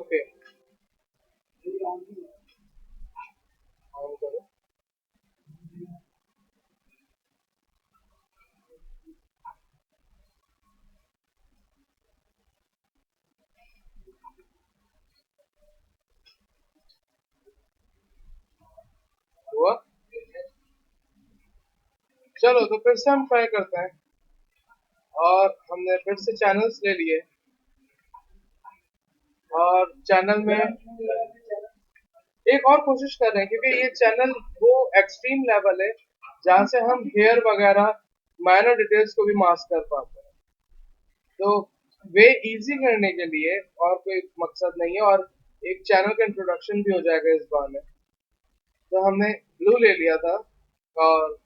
Okay, on करो। हुआ? चलो तो फिर से हम ट्राई करते हैं। और हमने फिर से चैनल्स ले लिए, और चैनल में एक और कोशिश कर रहे हैं, क्योंकि ये चैनल वो एक्सट्रीम लेवल है जहाँ से हम हेयर वगैरह माइनर डिटेल्स को भी मास्क कर पाते हैं। तो वे इजी करने के लिए और कोई मकसद नहीं है, और एक चैनल का इंट्रोडक्शन भी हो जाएगा इस बार में। तो हमने ब्लू ले लिया था, और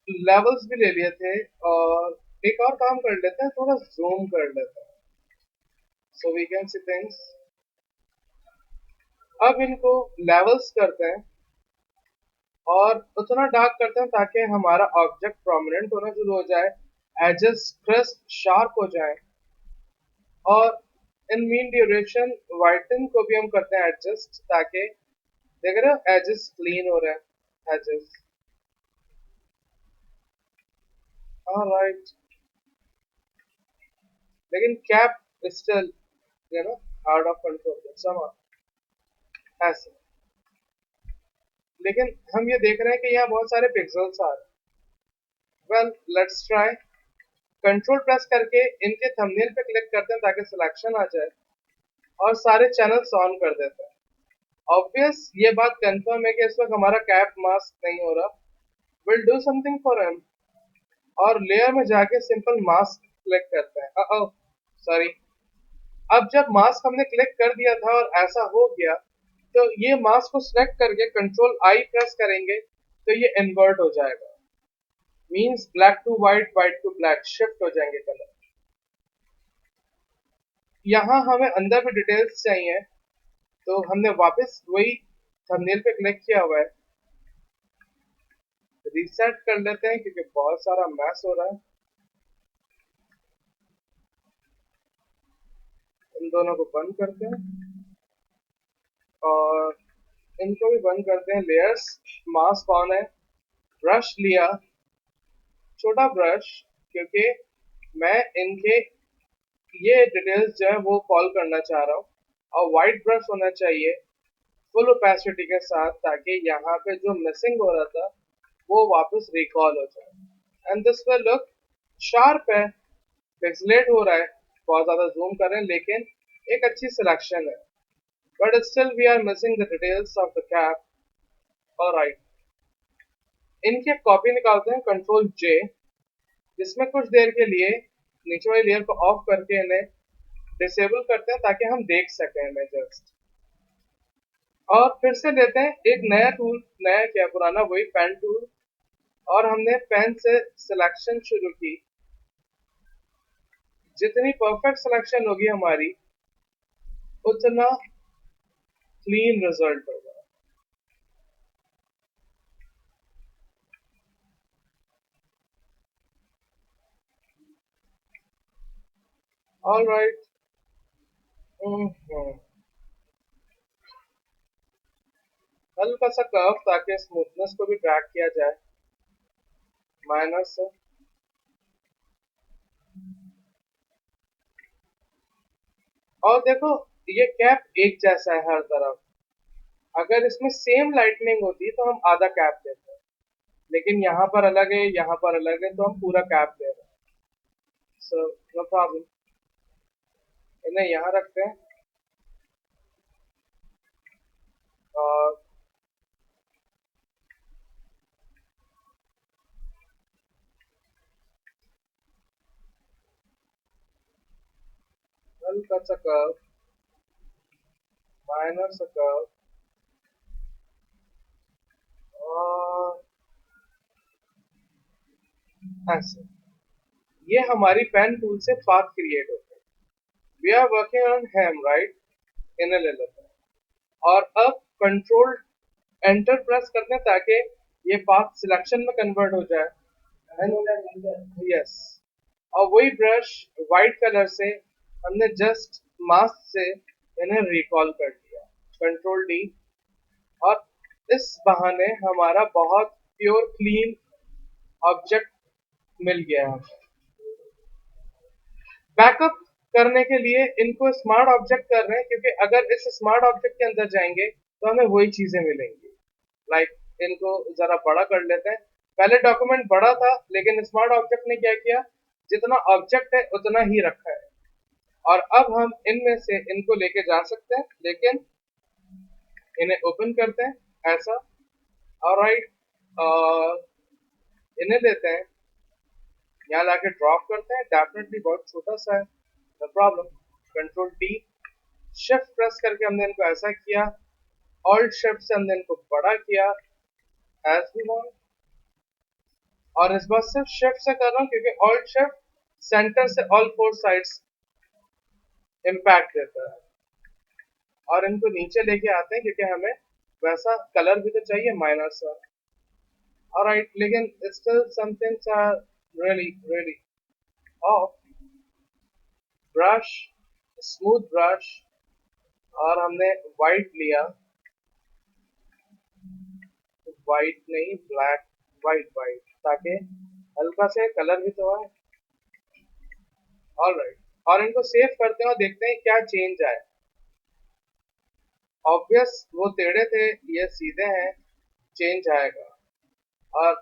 लेवल्स भी ले लिए थे, और एक और काम कर लेते हैं, थोड़ा जूम कर लेते हैं, so we can see things. अब इनको लेवल्स करते हैं और उतना डार्क करते हैं ताकि हमारा ऑब्जेक्ट प्रोमिनेंट होना शुरू हो जाए, एजेस क्रिस्प शार्प हो जाए। और इन मीन ड्यूरेशन वाइटन को भी हम करते हैं एडजस्ट, ताकि देख रहे हो एजेस क्लीन हो रहे हैं, एजेस। ऑलराइट, लेकिन cap still you know out of control some ऐसे। लेकिन हम ये देख रहे हैं कि यहाँ बहुत सारे पिक्सेल्स आ रहे हैं। Well, let's try. Control press करके इनके थंबनेल पे क्लिक करते हैं ताकि सिलेक्शन आ जाए, और सारे चैनल्स ऑन कर देते हैं। ऑब्वियस ये बात कंफर्म है कि इस वक्त हमारा कैप मास्क नहीं हो रहा। Will do something for him, और लेयर में जाके सिंपल मास्क क्लिक करते हैं। सॉरी। अब जब मास्क हमने क्लिक कर दिया था और ऐसा हो गया, तो ये मास्क को सिलेक्ट करके कंट्रोल आई प्रेस करेंगे तो ये इन्वर्ट हो जाएगा। Means black to white, white to black shift हो जाएंगे कलर। यहाँ हमें अंदर भी डिटेल्स चाहिए, तो हमने वापस वही थंबनेल पे क्लिक किया हुआ है। रीसेट कर लेते हैं क्योंकि बहुत सारा मैस हो रहा है। इन दोनों को बंद करते हैं, और इनको भी बंद करते हैं। लेयर्स, मास्क ऑन है, ब्रश लिया, छोटा ब्रश, क्योंकि मैं इनके ये डिटेल्स जो है वो कॉल करना चाह रहा हूँ। और वाइट ब्रश होना चाहिए फुल ओपेसिटी के साथ, ताकि यहाँ पे जो मिसिंग हो रहा था वो वापस रिकॉल हो जाए। And this will look sharp है। पिक्सलेट हो रहा है, बहुत ज्यादा जूम कर रहे हैं, लेकिन एक अच्छी सिलेक्शन है। But still we are missing the details of the cap. Alright, इनके कॉपी निकालते हैं, कंट्रोल जे, जिसमें कुछ देर के लिए नीचे वाली लेयर को ऑफ करके इन्हें डिसेबल करते हैं ताकि हम देख सकें इन्हें जस्ट। और फिर से लेते हैं एक नया टूल, नया क्या पुराना, वही पेन टूल, और हमने पेन से सिलेक्शन शुरू की। जितनी परफेक्ट सिलेक्शन होगी हमारी, उतना क्लीन रिजल्ट होगा। ऑलराइट, हल्का सा कर्व ताकि स्मूथनेस को भी ट्रैक किया जाए, माइनस से। और देखो, ये कैप एक जैसा है हर तरफ। अगर इसमें सेम लाइटनिंग होती तो हम आधा कैप देते, लेकिन यहाँ पर अलग है, यहाँ पर अलग है, तो हम पूरा कैप दे रहे हैं। सो नो प्रॉब्लम, इन्हें यहाँ रखते हैं। और हल्का सा कर्व, माइनर सा कर्व, और ऐसे। ये हमारी पेन टूल से पाथ क्रिएट होते हैं। We are working on ham right, इन्हें ले लेते हैं। और अब कंट्रोल एंटर प्रेस करते हैं ताकि ये पाथ सिलेक्शन में कन्वर्ट हो जाए। यस, और वही ब्रश वाइट कलर से हमने जस्ट मास्क से इन्हें रिकॉल कर दिया, कंट्रोल डी, और इस बहाने हमारा बहुत प्योर क्लीन ऑब्जेक्ट मिल गया हमें। बैकअप करने के लिए इनको स्मार्ट ऑब्जेक्ट कर रहे हैं, क्योंकि अगर इस स्मार्ट ऑब्जेक्ट के अंदर जाएंगे तो हमें वही चीजें मिलेंगी। लाइक इनको जरा बड़ा कर लेते हैं। पहले डॉक्यूमेंट बड़ा था, लेकिन स्मार्ट ऑब्जेक्ट ने क्या किया, जितना ऑब्जेक्ट है उतना ही रखा है, और अब हम इनमें से इनको लेके जा सकते हैं, लेकिन इन्हें ओपन करते हैं ऐसा। ऑलराइट, इन्हें लेते हैं, यहाँ लाके ड्रॉप करते हैं। डेफिनेटली बहुत छोटा सा है, no problem. Control T, shift press करके हमने इनको ऐसा किया, ऑल्ट शिफ्ट से हमने इनको बड़ा किया एज वी वांट, और इस बार सिर्फ शिफ्ट से कर रहा हूँ क्योंकि ऑल्ट शिफ्ट सेंटर से ऑल फोर साइड्स इम्पैक्ट देता है। और इनको नीचे लेके आते हैं क्योंकि हमें वैसा कलर भी तो चाहिए माइनर सा। ऑलराइट, लेकिन still some things are really really off. Brush, smooth brush, और हमने वाइट लिया, वाइट नहीं ब्लैक, वाइट वाइट, ताकि हल्का से कलर भी तो आए। ऑलराइट, और इनको सेव करते हैं और देखते हैं क्या चेंज आए। ऑब्वियस वो टेढ़े थे, ये सीधे हैं, चेंज आएगा। और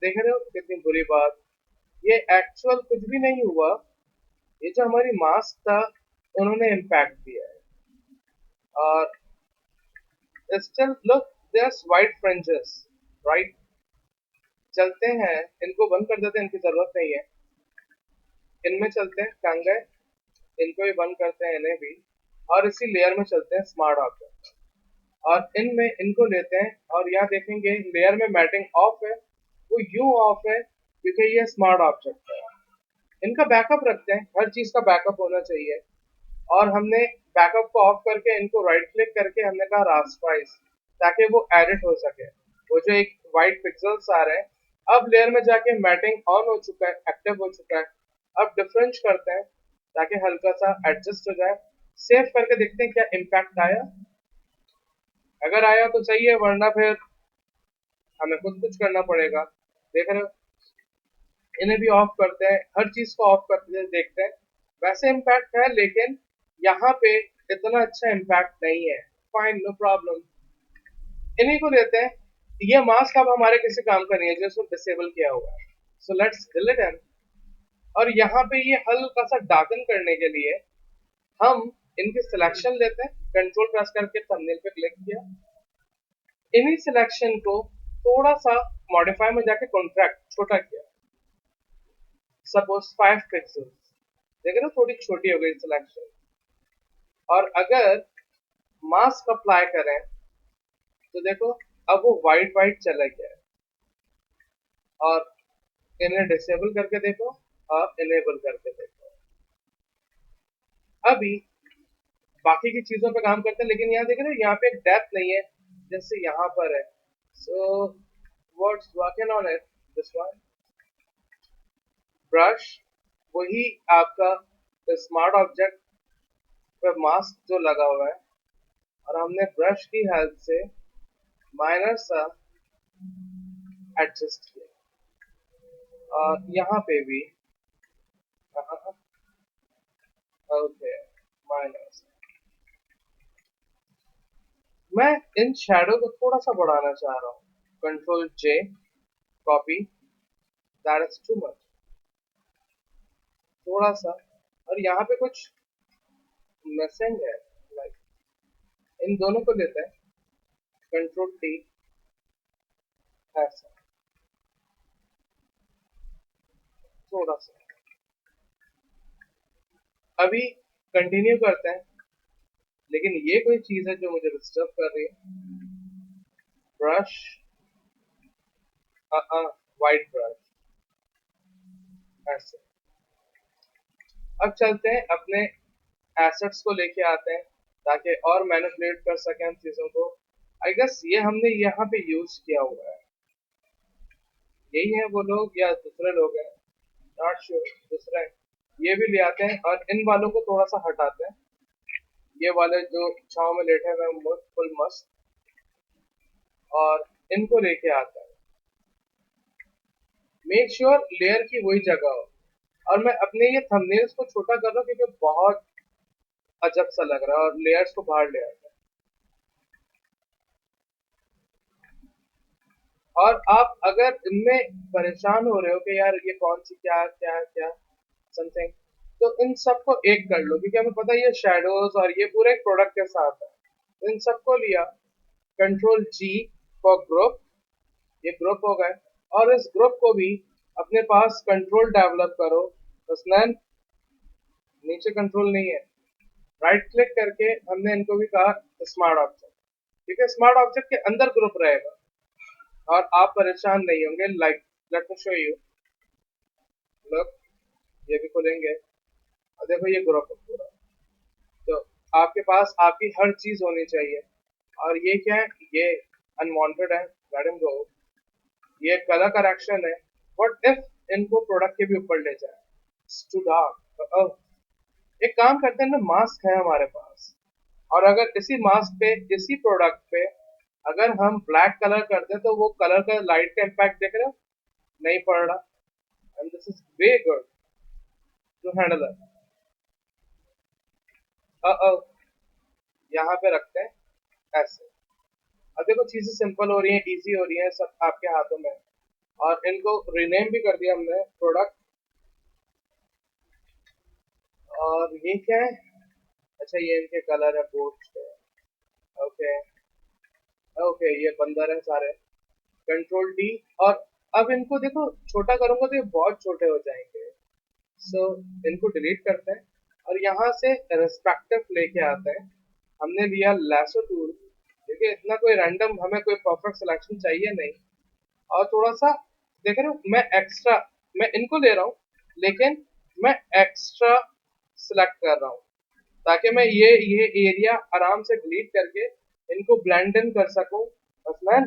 देख रहे हो कितनी बुरी बात, ये एक्चुअल कुछ भी नहीं हुआ, ये जो हमारी मास्क था उन्होंने इम्पैक्ट दिया है। और still look, there's white fringes, right. चलते हैं, इनको बंद कर देते हैं, इनकी जरूरत नहीं है। इनमें चलते हैं, कहाँ गए, इनको भी बंद करते हैं, इन्हें भी, और इसी लेयर में चलते हैं स्मार्ट ऑब्जेक्ट, और इनमें इनको लेते हैं, और यहाँ देखेंगे लेयर में मैटिंग ऑफ है, वो यूं ऑफ है क्योंकि ये स्मार्ट ऑब्जेक्ट है। इनका बैकअप रखते हैं, हर चीज का बैकअप होना चाहिए। और हमने बैकअप को ऑफ करके इनको राइट क्लिक करके हमने कहा रास्टराइज, ताकि वो एडिट हो सके। वो जो एक व्हाइट पिक्सल्स आ रहे हैं, अब लेयर में जाके मैटिंग ऑन हो चुका है, एक्टिव हो चुका है। अब डिफरेंस करते हैं ताकि हल्का सा एडजस्ट हो जाए। सेव करके देखते हैं क्या इम्पैक्ट आया। अगर आया तो सही है, वरना फिर हमें खुद कुछ करना पड़ेगा। देख रहे हो, इन्हें भी ऑफ करते हैं, हर चीज को ऑफ करते हैं, देखते हैं। वैसे इम्पैक्ट है, लेकिन यहाँ पे इतना अच्छा इम्पैक्ट नहीं है। Fine, no problem. इन्हीं को लेते हैं। ये मास्क अब हमारे किसी काम का नहीं है, जो इसको डिसेबल किया हुआ है। So let's delete him. और यहाँ पे ये हल्का सा डार्कन करने के लिए हम इनकी सिलेक्शन लेते हैं, कंट्रोल प्रेस करके थंबनेल पे क्लिक किया, इन्हीं सिलेक्शन को थोड़ा सा मॉडिफाई में जाके कॉन्ट्रैक्ट छोटा किया, सपोज 5 पिक्सल्स। देख रहे हो, थोड़ी छोटी हो गई सिलेक्शन। और अगर मास्क अप्लाई करें तो देखो, अब वो वाइट वाइट चला गया है। और इन्हें डिसेबल करके देखो, और इनेबल करके देखो। अभी बाकी की चीजों पे काम करते हैं, लेकिन यहाँ देख रहे हो, यहाँ पे एक डेप्थ नहीं है जैसे यहाँ पर है। So what's working on it, this one. Brush, वही आपका स्मार्ट ऑब्जेक्ट पे मास्क जो लगा हुआ है, और हमने ब्रश की हेल्प से माइनर सा एडजस्ट किया। और यहाँ पे भी ओके, माइनर सा। मैं इन शैडो को थोड़ा सा बढ़ाना चाह रहा हूँ, control J, copy, that is too much, थोड़ा सा। और यहाँ पे कुछ मिसिंग है, लाइक इन दोनों को लेते हैं, कंट्रोल टी, ऐसा थोड़ा सा। अभी कंटिन्यू करते हैं, लेकिन ये कोई चीज है जो मुझे डिस्टर्ब कर रही है। ब्रश, वाइट ब्रश, ऐसे। अब चलते हैं अपने एसेट्स को लेके आते हैं, ताकि और मैनिपुलेट कर सकें हम चीजों को। आई गेस ये हमने यहाँ पे यूज किया हुआ है, यही है वो लोग या दूसरे लोग हैं, नॉट श्योर, दूसरा है। ये भी ले आते हैं और इन वालों को थोड़ा सा हटाते हैं, ये वाले जो छाव में लेटे हुए हैं फुल मस्त, और इनको लेके आता है। मेक श्योर लेयर की वही जगह हो, और मैं अपने ये थंबनेल्स को छोटा कर रहा हूँ क्योंकि बहुत अजब सा लग रहा है, और लेयर्स को बाहर ले आता है। और आप अगर इनमें परेशान हो रहे हो कि यार ये कौन सी क्या क्या क्या समथिंग, तो इन सबको एक कर लो, क्योंकि हमें पता है ये शैडोज और ये पूरे एक प्रोडक्ट के साथ है। तो इन सबको लिया, कंट्रोल जी फॉर ग्रुप, ये ग्रुप हो गए, और इस ग्रुप को भी अपने पास कंट्रोल डेवलप करो। बस नैन नीचे कंट्रोल नहीं है, राइट क्लिक करके हमने इनको भी कहा स्मार्ट ऑब्जेक्ट, ठीक है। स्मार्ट ऑब्जेक्ट के अंदर ग्रुप रहेगा और आप परेशान नहीं होंगे। Like let me show you, look, ये भी खोलेंगे और देखो ये ग्रुप है पूरा। तो आपके पास आपकी हर चीज होनी चाहिए। और ये क्या है, ये अनवांटेड है, लेट हिम गो। ये कलर करेक्शन है, व्हाट इफ इनको प्रोडक्ट के भी ऊपर ले जाए, टू डार्क। एक काम करते हैं ना, मास्क है हमारे पास, और अगर इसी मास्क पे, इसी प्रोडक्ट पे अगर हम ब्लैक कलर करते तो वो कलर का लाइट का इम्पैक्ट देख रहे हो, नहीं पड़ रहा। And this is way good to handle it. यहाँ पे रखते हैं ऐसे। अब देखो चीजें सिंपल हो रही हैं, इजी हो रही हैं, सब आपके हाथों में है। और इनको रीनेम भी कर दिया हमने प्रोडक्ट। और ये क्या है, अच्छा ये इनके कलर है, बोर्ड पे। ओके ओके, ये बंदर है सारे, कंट्रोल डी। और अब इनको देखो छोटा करूंगा तो ये बहुत छोटे हो जाएंगे, सो इनको डिलीट करते हैं और यहाँ से रेस्पेक्टिव लेके आते हैं। हमने लिया लैसो टूल, देखिए इतना कोई रैंडम, हमें कोई परफेक्ट सिलेक्शन चाहिए नहीं। और थोड़ा सा देख रहे हो, मैं इनको ले रहा हूँ, लेकिन मैं एक्स्ट्रा सिलेक्ट कर रहा हूँ ताकि मैं ये एरिया आराम से डिलीट करके इनको ब्लेंड इन कर सकूं। मसलन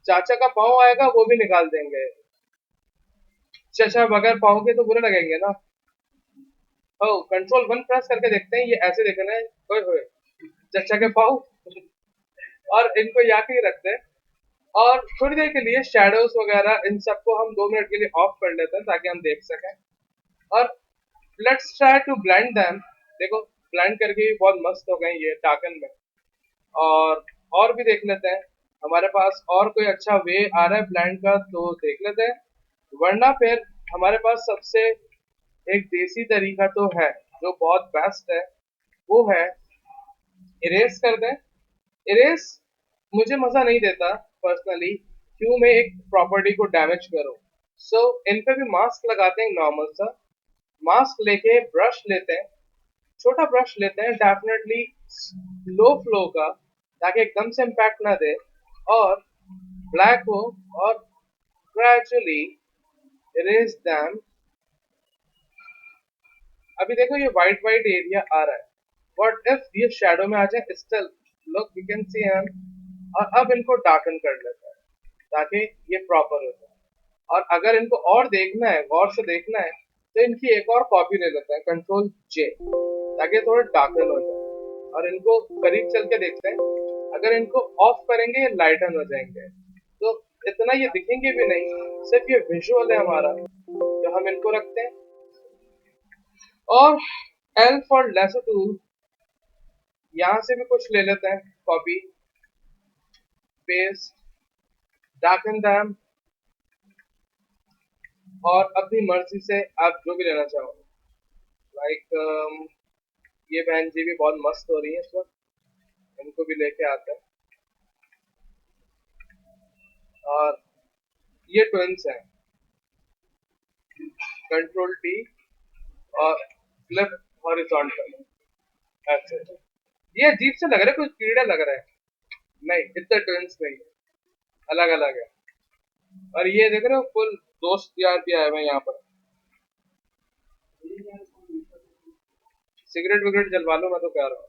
चाचा का पाँव आएगा वो भी निकाल देंगे, चाचा बगैर पाँव के तो बुरे लगेंगे ना। ओ कंट्रोल वन प्रेस करके देखते हैं, ये ऐसे देखना है, ओए होए चाचा के पाँव। और इनको यहाँ पे ही रखते हैं, और थोड़ी देर के लिए शैडोज वगैरह इन सबको हम 2 मिनट के लिए ऑफ कर लेते हैं ताकि हम देख सकें। और let's try to blend them. देखो ब्लेंड करके भी बहुत मस्त हो गए ये डार्कन में। और भी देख लेते हैं, हमारे पास और कोई अच्छा वे आ रहा है ब्लेंड का तो देख लेते हैं, वरना फिर हमारे पास सबसे एक देसी तरीका तो है जो बहुत बेस्ट है, वो है इरेज कर दें। इरेज मुझे मजा नहीं देता पर्सनली, क्यों मैं एक प्रॉपर्टी को डैमेज करूं। सो इन पे भी मास्क लगाते हैं, नॉर्मल सा मास्क लेके ब्रश लेते हैं, छोटा ब्रश लेते हैं डेफिनेटली लो फ्लो का, ताकि एकदम से इम्पैक्ट ना दे और ब्लैक हो, और ग्रेजुअली इरेज दैम। अभी देखो ये वाइट वाइट एरिया आ रहा है, व्हाट इफ ये शैडो में आ जाए, still look we can see him. और अब इनको डार्कन कर लेते हैं ताकि ये प्रॉपर हो जाए। और अगर इनको और देखना है, गौर से देखना है, तो इनकी एक और कॉपी ले लेते हैं, कंट्रोल जे, ताकि थोड़े डार्कन हो जाए। और इनको करीब चल के देखते हैं, अगर इनको ऑफ करेंगे ये लाइटन हो जाएंगे, तो इतना ये दिखेंगे भी नहीं, सिर्फ ये विजुअल है हमारा जो हम इनको रखते हैं। और एल फॉर लेसो टूल, यहाँ से भी कुछ ले लेते हैं कॉपी, पेस्ट, डार्कन दैम, और अपनी मर्जी से आप जो भी लेना चाहो। लाइक ये बहन जी भी बहुत मस्त हो रही है इस वक्त, इनको भी लेके आते हैं। और ये ट्विंस हैं, कंट्रोल टी और फ्लिप हॉरिजॉन्टल, ऐसे। ये अजीब से लग रहा है, कुछ कीड़ा लग रहा है, नहीं इतने ट्विंस नहीं है, अलग अलग है। और ये देख रहे हो फुल दोस्त यार भी आए हुए हैं यहाँ पर। सिगरेट विगरेट जलवा लो, मैं तो कह रहा हूँ।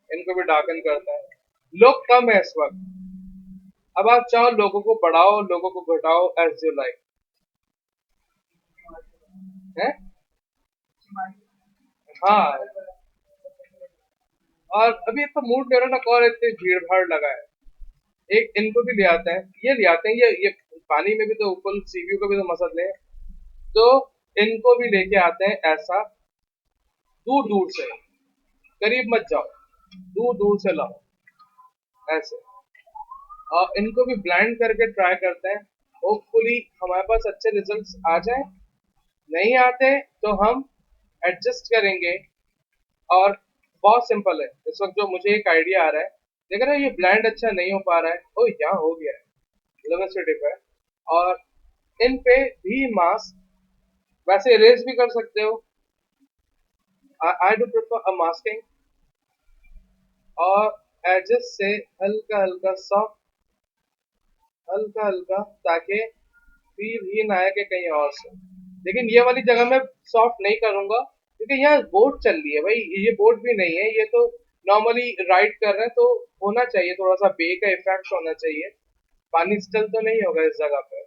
इनको भी डार्कन करता है, लोग कम है इस वक्त, अब आप चाहो लोगों को बढ़ाओ लोगों को घटाओ, एज यू लाइक है। हाँ, और अभी तो मूड मेरा ना और इतनी भीड़ भाड़ लगा है। एक इनको भी ले आते हैं, ये ले आते हैं, ये पानी में भी तो ऊपर सीवीयू को भी तो मसल ले, तो इनको भी लेके आते हैं ऐसा, दूर दूर से, करीब मत जाओ, दूर दूर से लाओ ऐसे, और इनको भी ब्लाइंड करके ट्राई करते हैं। होपफुली हमारे पास अच्छे रिजल्ट्स आ जाए, नहीं आते तो हम एडजस्ट करेंगे। और बहुत सिंपल है इस वक्त जो मुझे एक आइडिया आ रहा है, देख रहे हो ये ब्लाइंड अच्छा नहीं हो पा रहा है, ओ यहाँ हो गया है लिमिटेड पे, और इन पे भी मास्क वैसे इरेज भी कर सकते हो, I do prefer a masking, और एजेस से हल्का हल्का सॉफ्ट, हल्का हल्का, ताकि फील ही ना आए कि कहीं और से। लेकिन ये वाली जगह मैं सॉफ्ट नहीं करूंगा क्योंकि यहाँ बोट चल रही है भाई, ये बोट भी नहीं है, ये तो नॉर्मली राइड कर रहे हैं, तो होना चाहिए थोड़ा सा बे का इफेक्ट होना चाहिए, पानी स्टिल तो नहीं होगा इस जगह पे।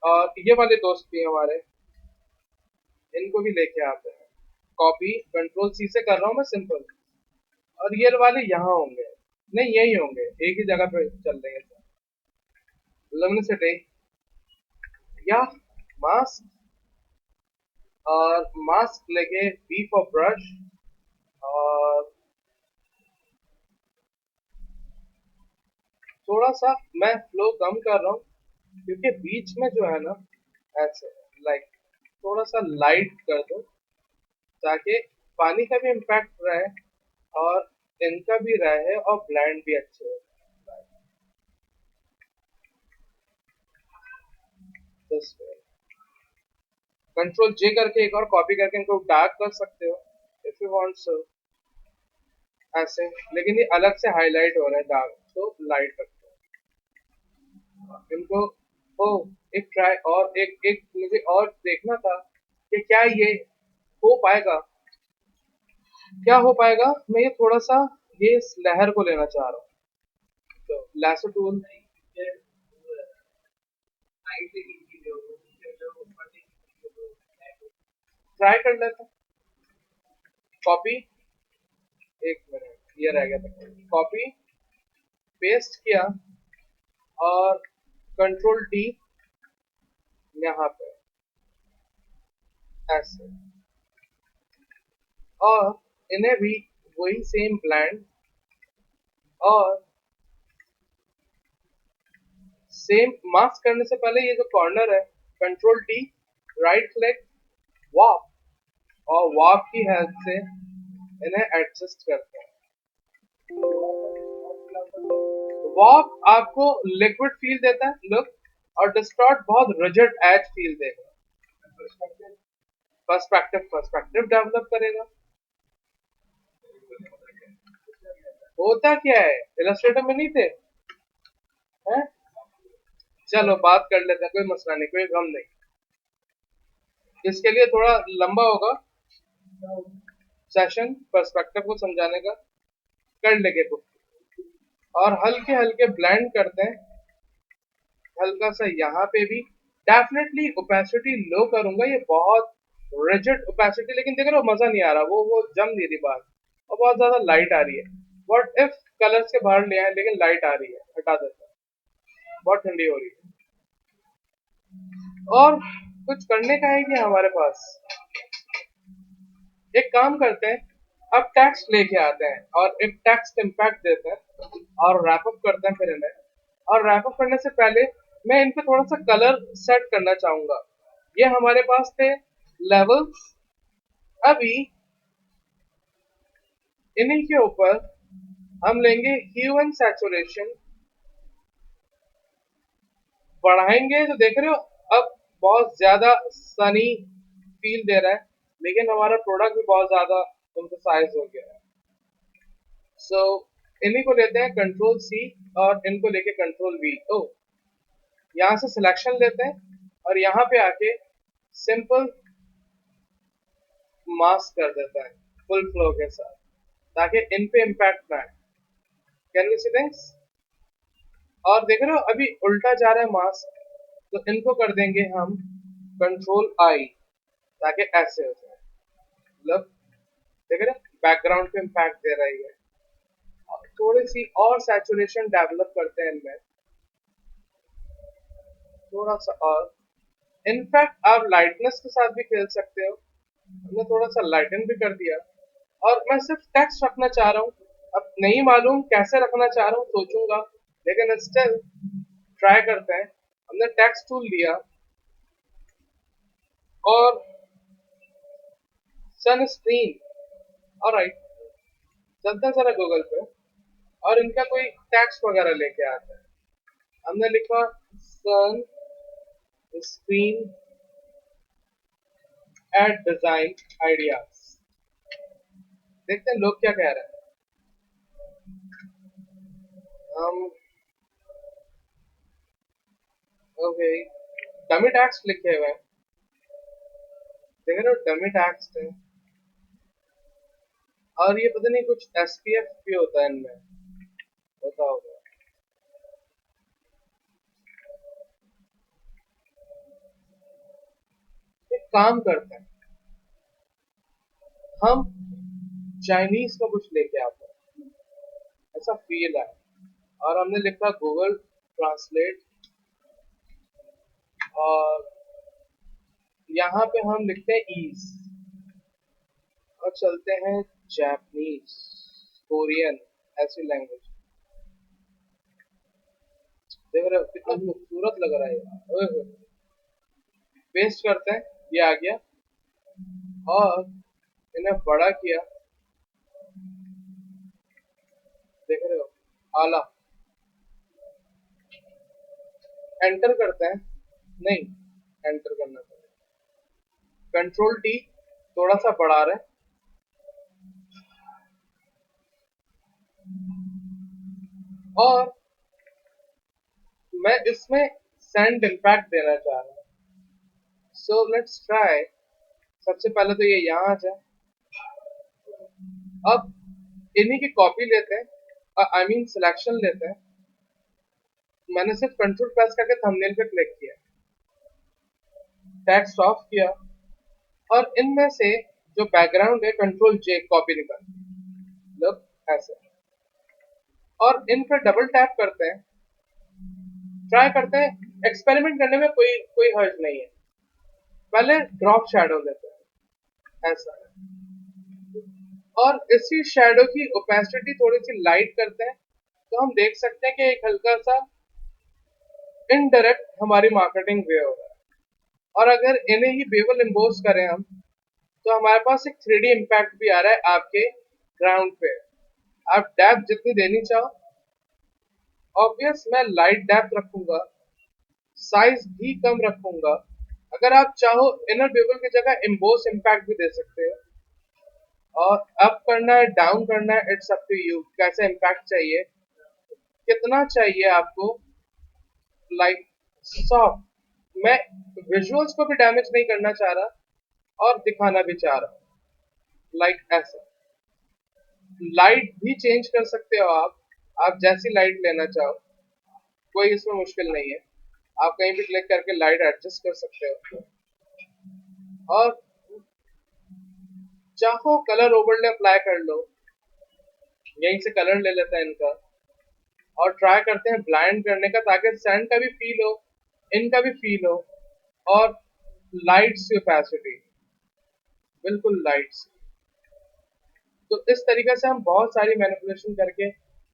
और ये वाले दोस्त भी हमारे, इनको भी लेके आते हैं, कॉपी कंट्रोल सी से कर रहा हूँ मैं सिंपल, और ये वाले यहाँ होंगे, नहीं यही होंगे, एक ही जगह पे चल रहे हैं, लुमिनिसिटी या मास्क, और मास्क लेके बी फॉर ब्रश, और थोड़ा सा मैं फ्लो कम कर रहा हूँ क्योंकि बीच में जो है ना, ऐसे लाइक थोड़ा सा लाइट कर दो ताकि पानी का भी इम्पैक्ट रहे, और इनका भी रहे, और ब्लेंड भी अच्छे हो। कंट्रोल जे करके एक और कॉपी करके इनको डार्क कर सकते हो इफ यू वांट सो, ऐसे, लेकिन ये अलग से हाईलाइट हो रहा है डार्क, तो लाइट रखते हो इनको। ओ, एक ट्राई, और एक एक मुझे और देखना था कि क्या ये हो पाएगा, क्या हो पाएगा। मैं ये थोड़ा सा ये इस लहर को लेना चाह रहा हूँ, तो लैसो टूल ट्राई कर लेते हैं। कॉपी, एक मिनट ये रह गया था, कॉपी पेस्ट किया, और कंट्रोल डी यहाँ पे ऐसे, और इन्हें भी वही सेम ब्लेंड, और सेम मास्क करने से पहले ये जो कॉर्नर है, कंट्रोल डी, राइट क्लिक, वॉप, और वॉप की हेल्प से इन्हें एडजस्ट करते हैं। वॉप आपको लिक्विड फील देता है लुक, और डिस्टॉर्ट बहुत रिजिड एज फील देगा, पर्सपेक्टिव पर्सपेक्टिव डेवलप करेगा। होता क्या है, इलस्ट्रेटर में नहीं थे हैं? चलो बात कर लेते हैं, कोई मसला नहीं, कोई गम नहीं, इसके लिए थोड़ा लंबा होगा सेशन पर्सपेक्टिव को समझाने का, कर लेंगे तो, और हल्के हल्के ब्लेंड करते हैं, हल्का सा यहाँ पे भी, डेफिनेटली ओपेसिटी लो करूंगा, ये बहुत रिजिड ओपेसिटी, लेकिन देख रहे हो मजा नहीं आ रहा, वो जम नहीं रही बात, और बहुत ज्यादा लाइट आ रही है। व्हाट इफ कलर्स के बाहर ले आए लेकिन लाइट आ रही है, हटा देता है, बहुत ठंडी हो रही है, और कुछ करने का है कि हमारे पास, एक काम करते हैं, अब टेक्स्ट लेके आते हैं और एक टेक्स्ट इम्पैक्ट देते हैं, और रैप अप करते हैं फिर इन्हें। और रैप अप करने से पहले मैं इन पे थोड़ा सा कलर सेट करना चाहूंगा। ये हमारे पास थे लेवल्स, अभी इन्हीं के ऊपर हम लेंगे ह्यू एंड सैचुरेशन, बढ़ाएंगे, तो देख रहे हो अब बहुत ज्यादा सनी फील दे रहा है, लेकिन हमारा प्रोडक्ट भी बहुत ज्यादा एम्फसाइज हो गया है। सो इन्हीं को लेते हैं कंट्रोल सी, और इनको लेके कंट्रोल वी, तो यहाँ से सिलेक्शन लेते हैं, और यहाँ पे आके सिंपल मास्क कर देता है फुल फ्लो के साथ, ताकि इन पे इम्पैक्ट ना आए। कैन वी सी थिंग्स, और देख रहे हो अभी उल्टा जा रहा है मास्क, तो इनको कर देंगे हम कंट्रोल आई, ताकि ऐसे हो जाए, मतलब देख रहे बैकग्राउंड पे इम्पैक्ट दे रही है। और थोड़ी सी और सैचुरेशन डेवलप करते हैं इनमें, थोड़ा सा और। इनफैक्ट आप लाइटनेस के साथ भी खेल सकते हो। हमने थोड़ा सा लाइटन भी कर दिया। और मैं सिर्फ टेक्स्ट रखना चाह रहा हूँ। अब नहीं मालूम कैसे रखना चाह रहा हूँ, सोचूंगा, लेकिन स्टिल ट्राई करते हैं। हमने टेक्स्ट टूल लिया और सन स्क्रीन, ऑलराइट, चलते हैं जरा गूगल पे और इनका कोई टेक्स्ट वगैरह लेके आते हैं। हमने लिखा सन स्क्रीन एड डिजाइन आइडियाज, देखते हैं लोग क्या कह रहे हैं। हम ओके, डमी टैक्स लिखे हुए हैं, देख रहे हो, डमी टैक्स है। और ये पता नहीं कुछ एसपीएफ भी होता है इनमें, होता होगा। एक काम करते हैं, हम चाइनीज का कुछ लेके आते हैं, ऐसा फील है। और हमने लिखा गूगल ट्रांसलेट, और यहाँ पे हम लिखते हैं ईज, और चलते हैं जापानीज, कोरियन, ऐसी लैंग्वेज। देख रहे हो कितना खूबसूरत लग रहा है यार, ओए होए। पेस्ट करते हैं, ये आ गया। और इन्हें बड़ा किया, देख रहे हो, आला। एंटर करते हैं, नहीं, एंटर करना पड़ेगा। कंट्रोल टी, थोड़ा सा बढ़ा रहे हैं। और मैं इसमें सैंड इम्पैक्ट देना चाह रहा हूँ, सो लेट्स ट्राई। सबसे पहले तो ये यहाँ आ जाए। अब इन्हीं की कॉपी लेते हैं, आई मीन सिलेक्शन लेते हैं। मैंने सिर्फ कंट्रोल प्रेस करके थंबनेल पे क्लिक किया, टेक्स्ट ऑफ किया, और इनमें से जो बैकग्राउंड है कंट्रोल जे कॉपी निकाल, लुक ऐसे। और इन पर डबल टैप करते हैं, ट्राई करते हैं। एक्सपेरिमेंट करने में कोई कोई हर्ज नहीं है। पहले ड्रॉप शैडो लेते हैं, ऐसा। और इसी शैडो की ओपेसिटी थोड़ी सी लाइट करते हैं, तो हम देख सकते हैं कि एक हल्का सा इनडायरेक्ट हमारी मार्केटिंग वे हो रहा है। और अगर इन्हें ही बेवल इम्पोज करें हम, तो हमारे पास एक 3D इम्पैक्ट भी आ रहा है आपके ग्राउंड पे। आप डेप्थ जितनी देनी चाहो, ऑब्वियस मैं लाइट डेप्थ रखूंगा, साइज भी कम रखूंगा। अगर आप चाहो इनर बेवल की जगह इम्बोस इम्पैक्ट भी दे सकते हो। और अप करना है, डाउन करना है, इट्स अप टू यू, कैसा इम्पैक्ट चाहिए, कितना चाहिए आपको। लाइक सॉफ्ट, मैं विजुअल्स को भी डैमेज नहीं करना चाह रहा और दिखाना भी चाह रहा हूँ, लाइक ऐसा। लाइट भी चेंज कर सकते हो आप जैसी लाइट लेना चाहो, कोई इसमें मुश्किल नहीं है। आप कहीं भी क्लिक करके लाइट एडजस्ट कर सकते हो। और चाहो कलर ओवरले अप्लाई कर लो, यहीं से कलर ले लेते हैं इनका। और ट्राई करते हैं ब्लाइंड करने का, ताकि सैंड का भी फील हो, इनका भी फील हो। और लाइट्स की ओपेसिटी बिल्कुल लाइट्स। तो इस तरीके से हम बहुत सारी मैनिपुलेशन करके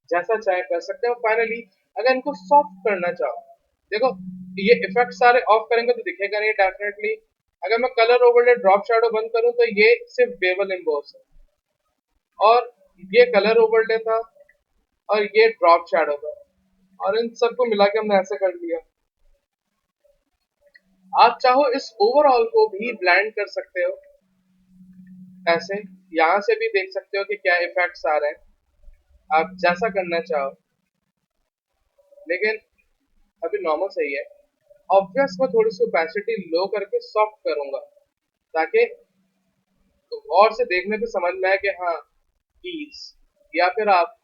जैसा चाहे कर सकते हैं। और फाइनली अगर इनको सॉफ्ट करना चाहो, देखो ये इफेक्ट सारे ऑफ करेंगे तो दिखेगा नहीं डेफिनेटली। अगर मैं कलर ओवरले ड्रॉप शैडो बंद करूं, तो ये सिर्फ बेवल इम्बोस है, और ये कलर ओवरले था, और ये ड्रॉप शैडो था, और इन सबको मिला के हमने ऐसे कर लिया। आप चाहो इस ओवरऑल को भी ब्लेंड कर सकते हो, ऐसे यहाँ से भी देख सकते हो कि क्या इफेक्ट्स आ रहे हैं, आप जैसा करना चाहो। लेकिन अभी नॉर्मल सही है। ऑब्वियस मैं थोड़ी सी ओपेसिटी लो करके सॉफ्ट करूंगा, ताकि और से देखने पे समझ में आए कि हाँ कीज। या फिर आप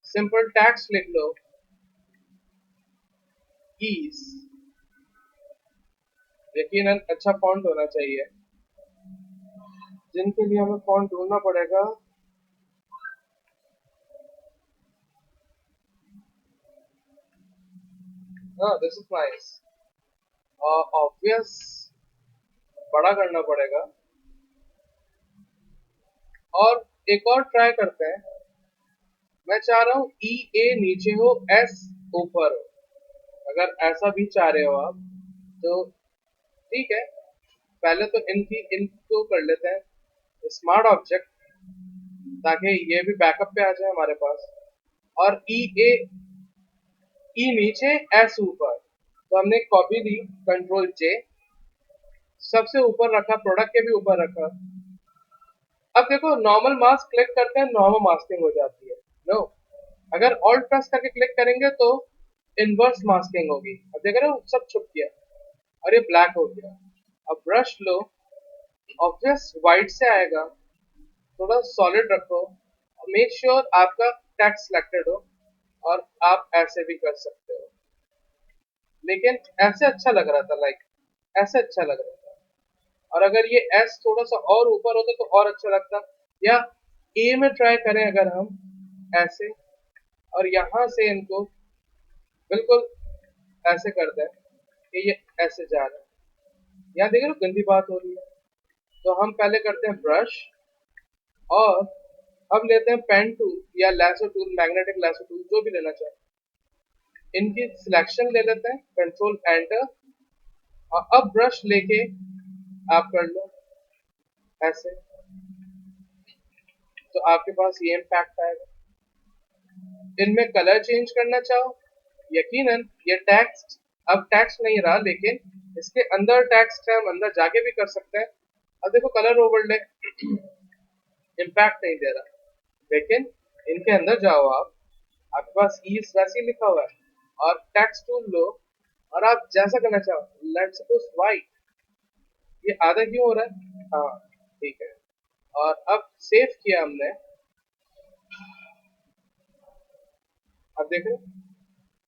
सिंपल टैक्स लिख लो, कीज, यकीनन अच्छा फॉन्ट होना चाहिए। जिनके लिए हमें फॉन्ट ढूंढना पड़ेगा। हाँ, दिस इज नाइस। ऑब्वियस बड़ा करना पड़ेगा। और एक और ट्राई करते हैं। मैं चाह रहा हूँ ई ए नीचे हो, एस ऊपर हो। अगर ऐसा भी चाह रहे हो आप तो ठीक है। पहले तो इनको कर लेते हैं स्मार्ट ऑब्जेक्ट, ताकि ये भी बैकअप पे आ जाए हमारे पास। और ई नीचे, एस ऊपर। तो हमने कॉपी दी, कंट्रोल जे, सबसे ऊपर रखा, प्रोडक्ट के भी ऊपर रखा। अब देखो, नॉर्मल मास्क क्लिक करते हैं, नॉर्मल मास्किंग हो जाती है। नो, अगर ऑल्ट प्रेस करके क्लिक करेंगे तो इनवर्स मास्किंग होगी। अब देख रहे हो, सब छुप गया और ये ब्लैक हो गया। अब ब्रश लो, ऑब्वियस व्हाइट से आएगा, थोड़ा सॉलिड रखो, मेक श्योर आपका टेक्स्ट सिलेक्टेड हो। और आप ऐसे भी कर सकते हो, लेकिन ऐसे अच्छा लग रहा था, लाइक ऐसे अच्छा लग रहा था। और अगर ये एस थोड़ा सा और ऊपर होता तो और अच्छा लगता। या ए में ट्राई करें अगर हम, ऐसे, और यहाँ से इनको बिल्कुल ऐसे कर दें कि ये ऐसे जा रहा है। यहाँ देखिए ना, गंदी बात हो रही है। तो हम पहले करते हैं ब्रश, और अब लेते हैं पेन टूल या lasso tool, magnetic lasso tool, जो भी लेना चाहे। इनकी सिलेक्शन ले लेते हैं, कंट्रोल एंटर। और अब ब्रश लेके आप कर लो ऐसे, तो आपके पास ये इम्पैक्ट आएगा। इनमें कलर चेंज करना चाहो, यकीनन ये टेक्स्ट अब टेक्स्ट नहीं रहा, लेकिन इसके अंदर टेक्स्ट है, हम अंदर जाके भी कर सकते हैं। अब देखो, कलर ओवरले इम्पैक्ट नहीं दे रहा, लेकिन इनके अंदर जाओ आप, आपके पास ईज वैसे ही लिखा हुआ है। और टेक्स्ट टूल लो, और आप जैसा करना चाहो, लेट्स सपोज व्हाइट, ये आधा क्यों हो रहा है? हाँ, ठीक है। और अब सेव किया हमने। अब देखो,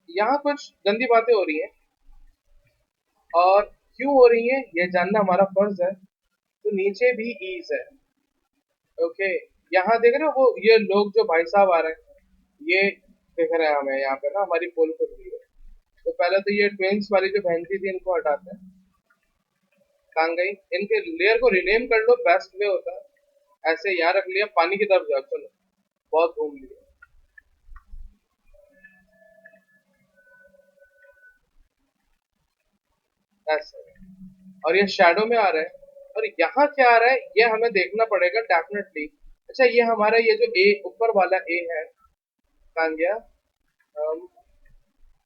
यहाँ कुछ गंदी बातें हो रही हैं, और क्यों हो रही है ये जानना हमारा फर्ज है। तो नीचे भी ईज है, ओके। यहाँ देख रहे हो, वो ये लोग जो भाई साहब आ रहे हैं, ये दिख रहे हैं हमें यहाँ पे ना, हमारी पोल खुल रही है। तो पहले तो ये ट्विंस वाली जो बहनती थी, इनको हटाते हैं। कहाँ गई? इनके लेयर को रिनेम कर लो, बेस्ट वे होता है। ऐसे यहाँ रख लिया, पानी की तरफ जाओ, चलो, बहुत घूम लिया। ऐसे, और ये शेडो में आ रहा है। और यहाँ क्या आ रहा है, ये हमें देखना पड़ेगा डेफिनेटली। अच्छा, ये हमारा ये जो ए ऊपर वाला ए है, कहाँ गया?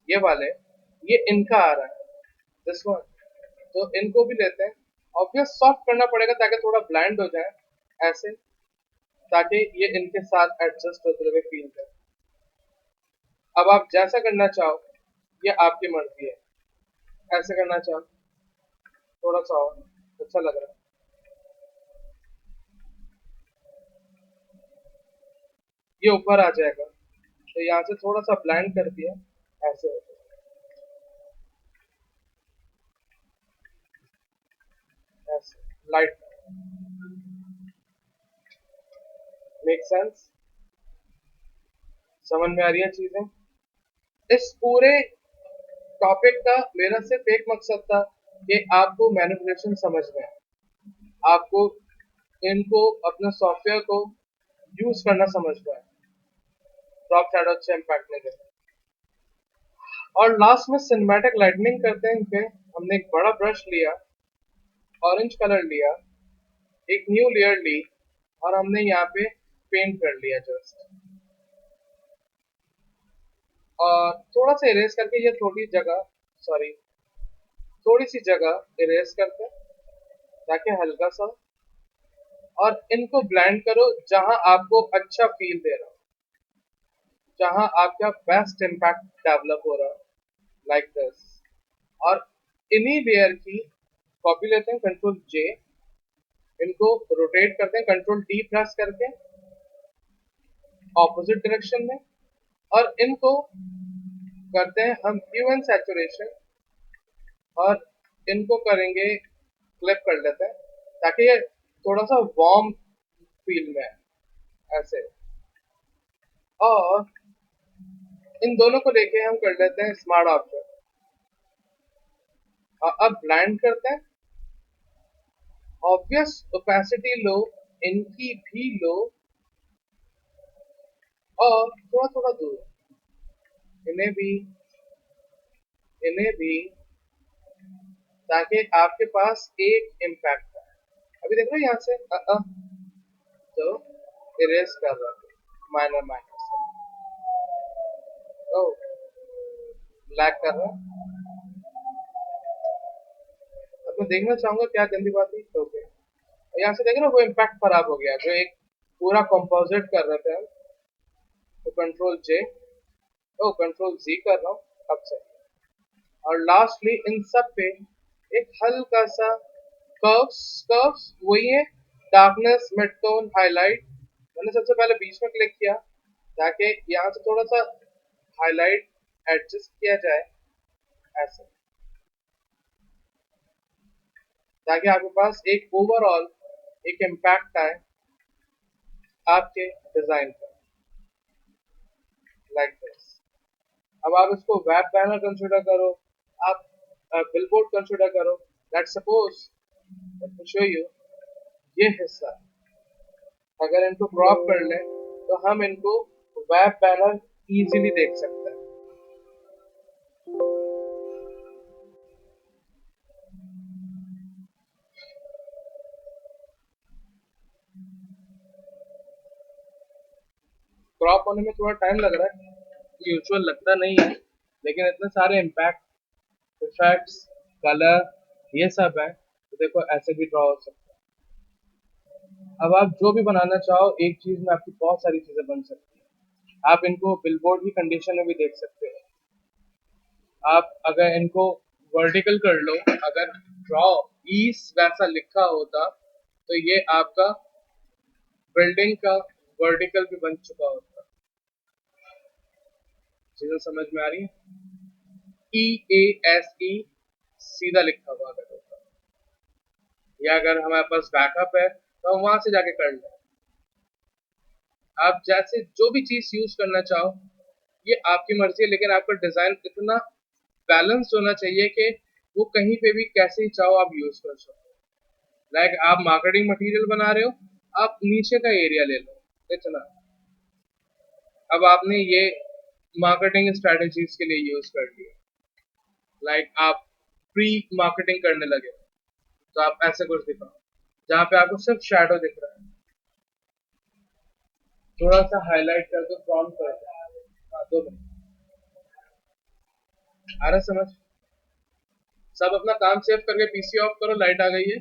ये वाले, ये इनका आ रहा है, दिस वन। तो इनको भी लेते हैं। ऑब्वियस सॉफ्ट करना पड़ेगा ताकि थोड़ा ब्लाइंड हो जाए ऐसे, ताकि ये इनके साथ एडजस्ट होते हुए फील करे। अब आप जैसा करना चाहो, ये आपकी मर्जी है। ऐसे करना चाहो, थोड़ा सा और अच्छा लग रहा है। ये ऊपर आ जाएगा, तो यहाँ से थोड़ा सा ब्लाइंड कर दिया, ऐसे हो जाएगा, ऐसे लाइट। Make sense? समझ में आ रही है चीजें? इस पूरे टॉपिक का मेरा सिर्फ एक मकसद था कि आपको मैनिपुलेशन समझ में आए, आपको इनको, अपने सॉफ्टवेयर को यूज करना समझ में आए। ड्रॉप शैडो अच्छे इम्पैक्ट नहीं देते। और लास्ट में सिनेमैटिक लाइटनिंग करते हैं इनपे। हमने एक बड़ा ब्रश लिया, ऑरेंज कलर लिया, एक न्यू लेयर ली, और हमने यहाँ पे पेंट कर लिया जस्ट। और थोड़ा सा इरेज करके ये थोड़ी जगह, सॉरी, थोड़ी सी जगह इरेज करते हैं, ताकि हल्का सा। और इनको ब्लेंड करो जहां आपको अच्छा फील दे रहा हो, जहां आपका बेस्ट इम्पैक्ट डेवलप हो रहा है, लाइक दिस। और इन्हीं लेयर की कॉपी लेते हैं, कंट्रोल जे, इनको रोटेट करते हैं, कंट्रोल डी प्रेस करके ऑपोजिट डायरेक्शन में। और इनको करते हैं हम ह्यू एंड सैचुरेशन, और इनको करेंगे, क्लिप कर लेते हैं, ताकि ये थोड़ा सा वार्म फील में है ऐसे। और इन दोनों को लेके हम कर लेते हैं स्मार्ट ऑब्जेक्ट। अब ब्लाइंड करते हैं। ऑब्वियस ओपेसिटी लो, इनकी भी लो, और थोड़ा थोड़ा दूर, इन्हें भी, इन्हें भी, ताकि आपके पास एक इम्पैक्ट है। अभी देख रहे हो यहाँ से तो इरेज कर रहा हूँ माइनर माइनर से। ओ ब्लैक कर रहा हूँ। अब मैं देखना चाहूंगा क्या गंदी बात है। ओके, यहाँ से देख रहे हो वो इम्पैक्ट खराब हो गया जो एक पूरा कंपोजिट कर रहे थे हम। तो कंट्रोल जे, ओ कंट्रोल जी कर रहा हूँ अब से। और लास्टली इन सब पे एक हल्का सा कर्व्स, कर्व्स वही है, डार्कनेस, मिड टोन, हाईलाइट। मैंने सबसे पहले बीच में क्लिक किया ताकि यहाँ से थोड़ा सा हाईलाइट एडजस्ट किया जाए ऐसे, ताकि आपके पास एक ओवरऑल एक इम्पैक्ट आए आपके डिजाइन पर, लाइक दिस। अब आप इसको वेब बैनर कंसिडर करो, आप बिलबोर्ड कंसिडर करो। Let's suppose, let me show you, ये हिस्सा अगर इनको क्रॉप कर लें तो हम इनको वेब बैनर इजीली देख सकते हैं। क्रॉप होने में थोड़ा टाइम लग रहा है, यूजुअल लगता नहीं है, लेकिन इतने सारे इम्पैक्ट, इफेक्ट्स, कलर, ये सब है तो देखो ऐसे भी ड्रॉ हो सकता है। अब आप जो भी बनाना चाहो एक चीज में आपकी बहुत सारी चीजें बन सकती है। आप इनको बिलबोर्ड की कंडीशन में भी देख सकते हैं। आप अगर इनको वर्टिकल कर लो, अगर ड्रॉ ईस्ट वैसा लिखा होता तो ये आपका बिल्डिंग का वर्टिकल भी बन चुका होता। चीजें समझ में आ रही है? EASE सीधा लिखा हुआ अगर होता, या अगर हमारे पास बैकअप है तो हम वहां से जाके कर लें। आप जैसे जो भी चीज यूज करना चाहो ये आपकी मर्जी है, लेकिन आपका डिजाइन इतना बैलेंस्ड होना चाहिए कि वो कहीं पे भी कैसे ही चाहो आप यूज कर सको। लाइक आप मार्केटिंग मटेरियल बना रहे हो, आप नीचे का एरिया ले लो इतना। अब आपने ये मार्केटिंग स्ट्रेटेजीज के लिए यूज कर लिया, लाइक आप प्री मार्केटिंग करने लगे तो आप ऐसे कुछ दिखाओ जहाँ पे आपको सिर्फ शैडो दिख रहा है, थोड़ा सा हाईलाइट कर दो, प्रॉम्प्ट कर दो। हाँ, 2 मिनट आ रहा समझ। सब अपना काम सेव करके पीसी ऑफ करो, लाइट आ गई है।